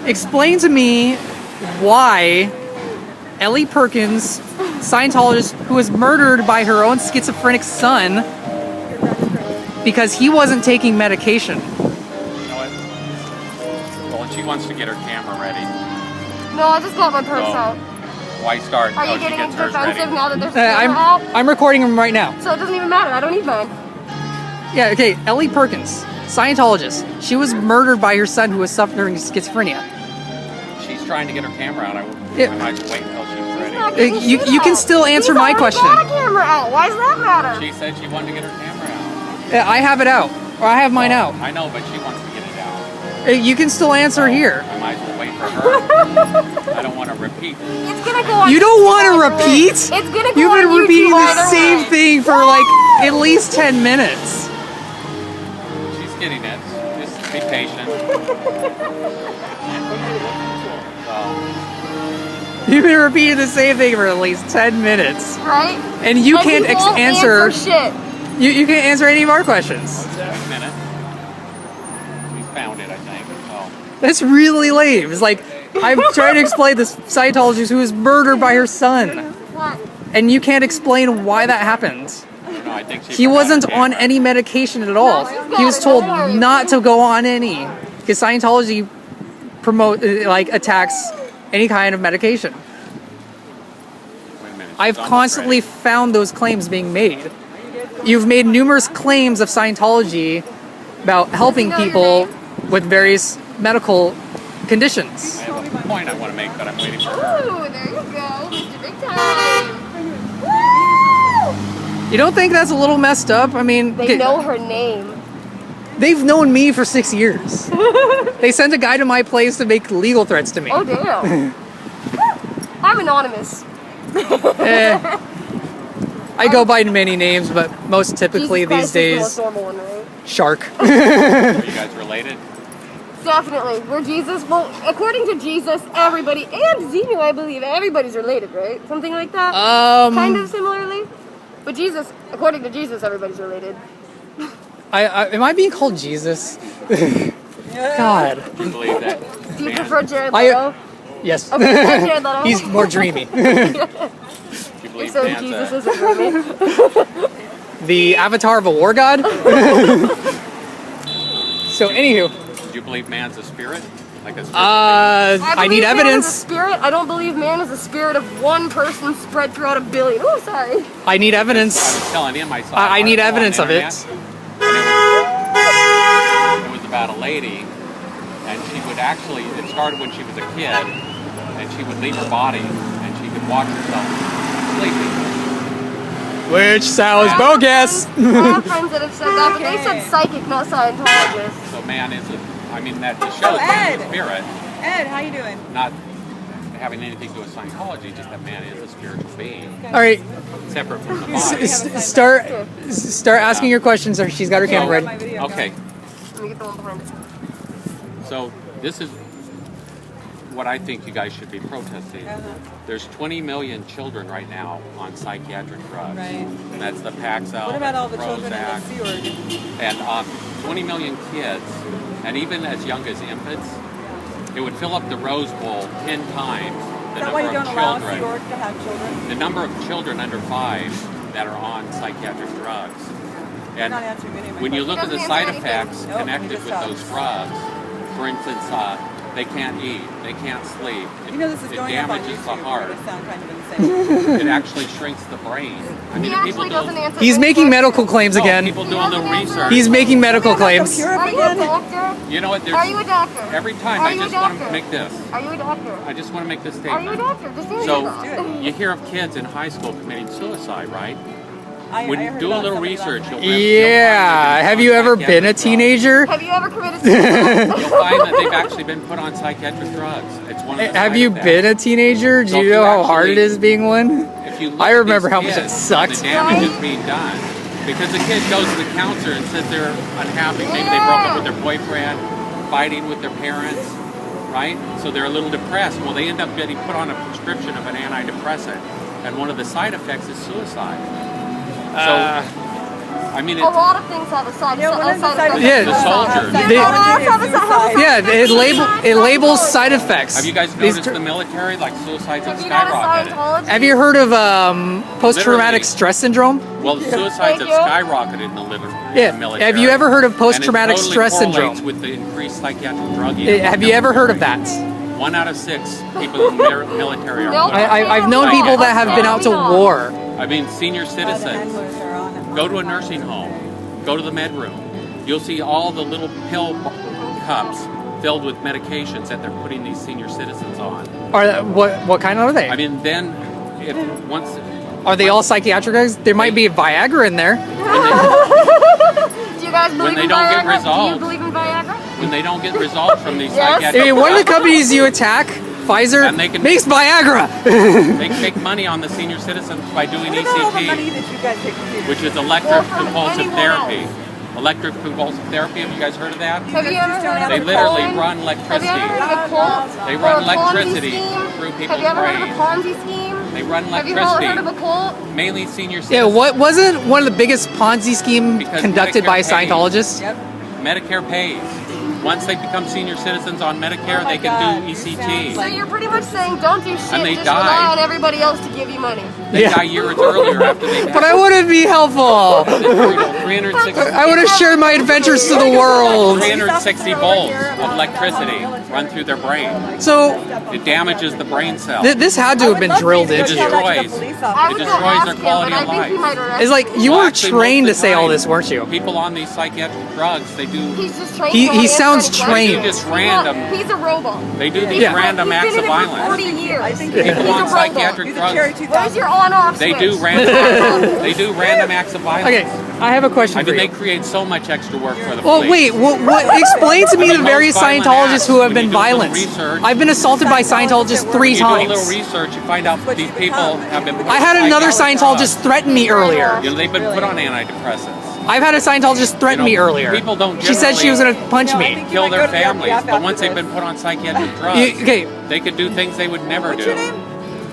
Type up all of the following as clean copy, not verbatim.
Explain to me why Ellie Perkins, Scientologist who was murdered by her own schizophrenic son because he wasn't taking medication. You know what? Well, she wants to get her camera ready. No, I just got my purse out. Why start? Are you getting defensive now that there's a I'm camera out? I'm recording him right now. So it doesn't even matter. I don't need mine. Yeah, okay. Ellie Perkins, Scientologist. She was murdered by her son who was suffering schizophrenia. She's trying to get her camera out. I might wait until she's ready. You can still answer my question. Got a camera out. Why does that matter? She said she wanted to get her camera out. Yeah, I have it out. Or I have mine out. I know, but she wants to get it out. You can still answer here. I might as well wait for her. I don't want to repeat. It's gonna go on. You don't want to repeat? It's gonna go You've been on repeating YouTube the same thing for like at least 10 minutes. She's getting it. Just be patient. You've been repeating the same thing for at least 10 minutes. Right? And you can't answer shit. You can't answer any of our questions. Wait a minute. We found it, I think. Oh. That's really lame. It's like, I'm trying to explain this Scientologist who was murdered by her son. What? And you can't explain why that happened. No, I think He wasn't on any medication at all. He was told not to go on any. Because Scientology attacks any kind of medication. Wait a minute. I've constantly found those claims being made. You've made numerous claims of Scientology about helping people with various medical conditions. I have a point I want to make, but I'm waiting for her. Ooh, there you go. Mr. Big Time. Woo! You don't think that's a little messed up? I mean, They know her name. they've known me for 6 years. They sent a guy to my place to make legal threats to me. Oh, damn. I'm anonymous. I go by many names, but most typically Jesus these Christ is days, the most normal one, right? Shark. Are you guys related? Definitely. We're Jesus. Well, according to Jesus, everybody, and Xenu, I believe, everybody's related, right? Something like that? Kind of similarly. But Jesus, according to Jesus, everybody's related. Am I being called Jesus? God. Do you believe that? Do you prefer Jared Leto? Yes. Okay, Jared Leto. He's more dreamy. Do you believe So man's Jesus a... isn't dreamy. The avatar of a war god. So, anywho. Do you believe man's a spirit? Like a spirit? I need Man is a evidence. spirit. I don't believe man is a spirit of one person spread throughout a billion. Oh, sorry. I need evidence. I was telling him I saw I need an article evidence on of the it. internet, and it was about a lady, and she would actually, it started when she was a kid, and she would leave her body, and she could watch herself sleeping. Which sounds bogus. I have friends that have said that, but they said psychic, not Scientologist. So man is a, I mean, that just shows man's a spirit, Ed, how you doing? not having anything to do with Scientology, just that man is a spiritual being, All right, separate from the body. start asking your questions. Or she's got her camera ready. Okay, Let me get the one behind it. so this is what I think you guys should be protesting. There's 20 million children right now on psychiatric drugs. Right. And that's the Paxil, What about all the children in Prozac, the Sea Org? and 20 million kids, and even as young as infants, it would fill up the Rose Bowl 10 times the Is that why you number don't of allow Sea children. Org to have children? The number of children under 5 that are on psychiatric drugs. You're And not answering any of my when you look at the Doesn't side answer anything. effects Nope, connected you just with those drugs, for instance, they can't eat, they can't sleep. You know this is it going up on damages YouTube. the heart. It's sound kind of insane. It actually shrinks the brain. I He mean, actually doesn't answer. He's any making questions. medical claims again. People doing the research. He's making medical claims. Are you a doctor? You know what? Are you a doctor? Every time Are I you a just want to doctor? make this. Are you a doctor? I just want to make this Are statement. you a doctor? Just answer So that. you hear of kids in high school committing suicide, right? I When you heard do a about little somebody last research, night. you'll find Yeah. they've Have been you put on ever been a psychiatric drugs. teenager? Have you ever committed suicide? You'll find that they've actually been put on psychiatric drugs. It's one of the Have side you effects. been a teenager? Do So you if know you how hard it actually- is being one? If you look I at remember these how much it kids, sucked. The damage is being done because the kid goes to the counselor and says they're unhappy. Maybe they broke up with their boyfriend, fighting with their parents, right? So they're a little depressed. Well, they end up getting put on a prescription of an antidepressant, and one of the side effects is suicide. So I mean, A lot of things have a side Yeah, what is the effect. side Yeah. effect? The soldiers. You They- know what else have a side effect? Yeah, it labels side effects. have you guys These noticed the military, like suicides have Have you done a skyrocketed? Scientology? Have you heard of post-traumatic Literally. stress syndrome? Well, the suicides have Thank you. skyrocketed in Yeah. the military. Have you ever heard of And post-traumatic it totally stress correlates syndrome? with the increased psychiatric drug use. Have you ever heard of that? 1 out of 6 people in the military are Nope. women. I've known people that have been out to war. I mean, senior The citizens. handlers are on it. Go to a nursing home. Go to the med room. You'll see all the little pill cups filled with medications that they're putting these senior citizens on. What kind are they? I mean, then if once Are they all psychiatric drugs? There might be Viagra in there. Do you guys believe they in don't get Viagra? resolved. Do you believe in Viagra? when they don't get results from these Yes. I psychiatric mean, one of the drugs, companies you attack, Pfizer, And they can- makes Viagra. they make money on the senior citizens by doing What about all the money ECT, that you guys take from which is Well, electroconvulsive from therapy. anyone Electroconvulsive therapy. Have you guys heard of that? Have you ever heard of They a literally Ponzi? run Have you electricity. ever heard of a cult? They Or run a Ponzi electricity scheme? through Have people's you ever heard of a brains. Ponzi scheme? They run Have you all heard of a electricity. cult? Mainly senior Yeah, citizens. what wasn't one of the biggest Ponzi scheme Because conducted Medicare by pays. Scientologists? Yep. Medicare pays. Once they become senior citizens on Medicare, Oh my they can God, do you ECT. sound So like- you're pretty much saying don't do shit, And they just die. rely on everybody else to give you money. They Yeah. die years earlier after they've But I wouldn't be helpful. 360 I would have shared my adventures to the world. 360 volts of electricity run through their brain. So It damages the brain cell. this had to have been drilled It into you. destroys. I It was gonna destroys ask their him, quality but I of think he life. might arrest It's like you Well, were actually, trained to most of the say all time, this, weren't you? People on these psychiatric drugs, they do He's just trained. He to answer sounds any trained. questions. Just random. He's a robot. they do these Yeah. random He's acts been of in it for violence. 40 years. I think He's he's a People on robot. psychiatric He's a cherry drugs, 2000. Where's your on-off they switch? do random. They do random acts of violence. Okay, I have a question I for mean, they you. create so much extra work for the Well, police. wait. What? Explain to me I mean, the various most violent Scientologists acts, who have when been you do a little violent. research- I've been assaulted by Scientologists 3 You do a times. little research, you find out What these you people become. have been. I had another psychiatric Scientologist threaten me earlier. drugs. You know, they've been put on antidepressants. I've had a Scientologist threaten You know, me earlier. people don't She said she was generally- going to punch No, I me. think- Kill might their go to the families, RPF but once after they've this. been put on psychiatric drugs, Okay, they could do things they would never What's do. your name?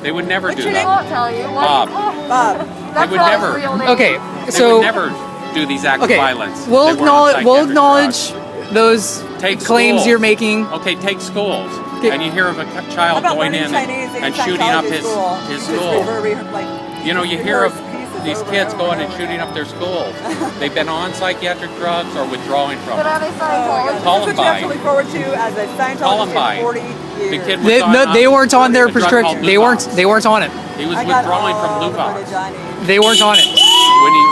They would never What's do your I that. won't tell you. What? Bob. Bob. That's would not his never. real name. okay. They So would never do these acts okay, of violence. we'll They weren't on acknowledge psychiatric those Take claims schools. you're making. drugs. Okay, take schools, Okay. and you hear of a How child about going learning in Chinese and shooting up his Just school. for like, You know, you hear of pieces these over kids and over going and shooting up their schools. They've been on psychiatric drugs or withdrawing from But are them. they Scientologists? Call That's what you have to look forward to as a Scientologist Columbine. in 40 The years. kid was They, on, no, they weren't on their a drug prescription. called They weren't. Luvox. They weren't on it. He was I got withdrawing from all the Luvox footage I need. They weren't on it.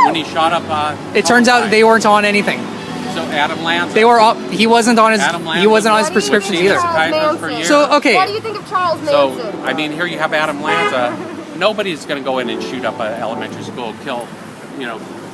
when he shot up. It turns out they weren't on anything. So Adam Lanza. They were. He wasn't on his. Adam He Lanza wasn't on his What do you prescriptions think of either. Charles Psychiatrist for Manson? years. So okay. What do you think of Charles So Manson? I mean, here you have Adam Lanza. Nobody's going to go in and shoot up an elementary school, kill,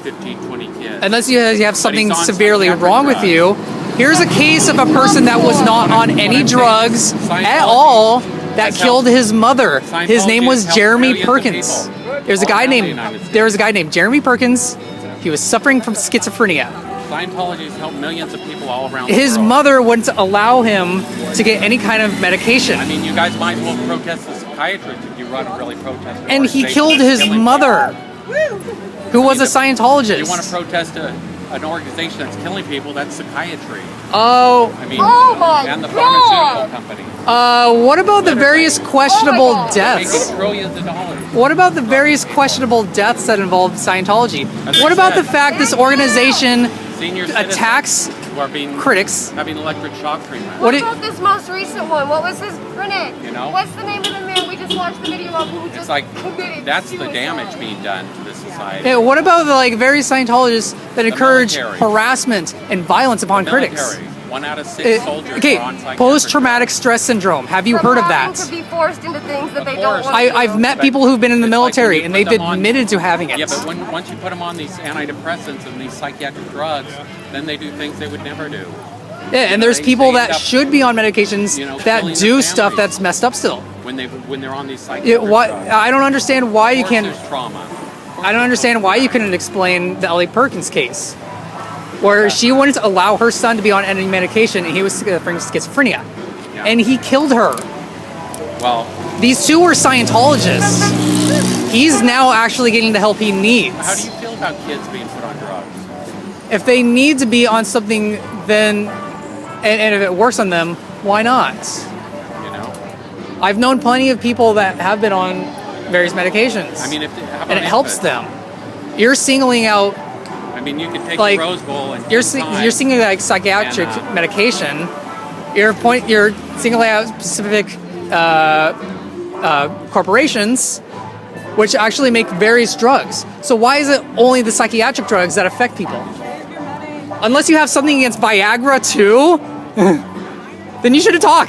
15, 20 kids. Unless you have something But he's on severely psychiatric wrong with drugs. you. Here's a case of a person that was not on any I'm saying, drugs at Scientology all that has killed helped- his mother. His name Scientology was has helped Jeremy millions of Perkins. people There's a guy all around the named United States. there was a guy named Jeremy Perkins. He was suffering from schizophrenia. Scientology has helped millions of people all around the His world. mother wouldn't allow him to get any kind of medication. I mean, you guys might as well protest the psychiatrist if you run a really protest. And he organization killed that's his killing mother, who was a If you want to Scientologist. protest an organization that's killing people, that's psychiatry. Oh, I mean, Oh my and the God. pharmaceutical company. what about the various questionable God. They're deaths? making trillions of dollars. What about the various questionable deaths that involve Scientology? As I What about the said, fact this organization Senior citizens attacks who are being critics? having electric shock treatment. What What it- about this most recent one? What was his grenade? You know? What's the name of the man we just watched the video of who just It's like committed that's the suicide? damage being done to the society. Yeah, what about the various Scientologists that encourage military. harassment and violence upon critics? Military. 1 out of 6 soldiers Okay, are on psychiatric post-traumatic stress syndrome. Have you heard of Having that? To be forced into things that they Of don't course. want to do. I've met people who've been in the It's like when military you and put they've them on- admitted to having it. Yeah, but once you put them on these antidepressants and these psychiatric drugs, then they do things they would never do. Yeah, and there's They- people they that end up, should be on medications that killing do their stuff families that's messed up still. when they're on these Yeah, psychiatric why, drugs. I don't understand why you Of course can't. there's trauma. I don't understand why you couldn't explain the Ellie Perkins case, where she wanted to allow her son to be on any medication and he was suffering schizophrenia, Yeah. and he killed her. Well, These two were Scientologists. He's now actually getting the help he needs. how do you feel about kids being put on drugs? If they need to be on something, then and if it works on them, why not? You know. I've known plenty of people that have been on various medications. I mean, how about and it helps infants? them. You're singling out. I mean, you can take Like, the Rose Bowl and You're 10 times. you're singling like psychiatric And, medication. You're singling out specific corporations, which actually make various drugs. So why is it only the psychiatric drugs that affect people? Save your money. Unless you have something against Viagra too, then you should talk.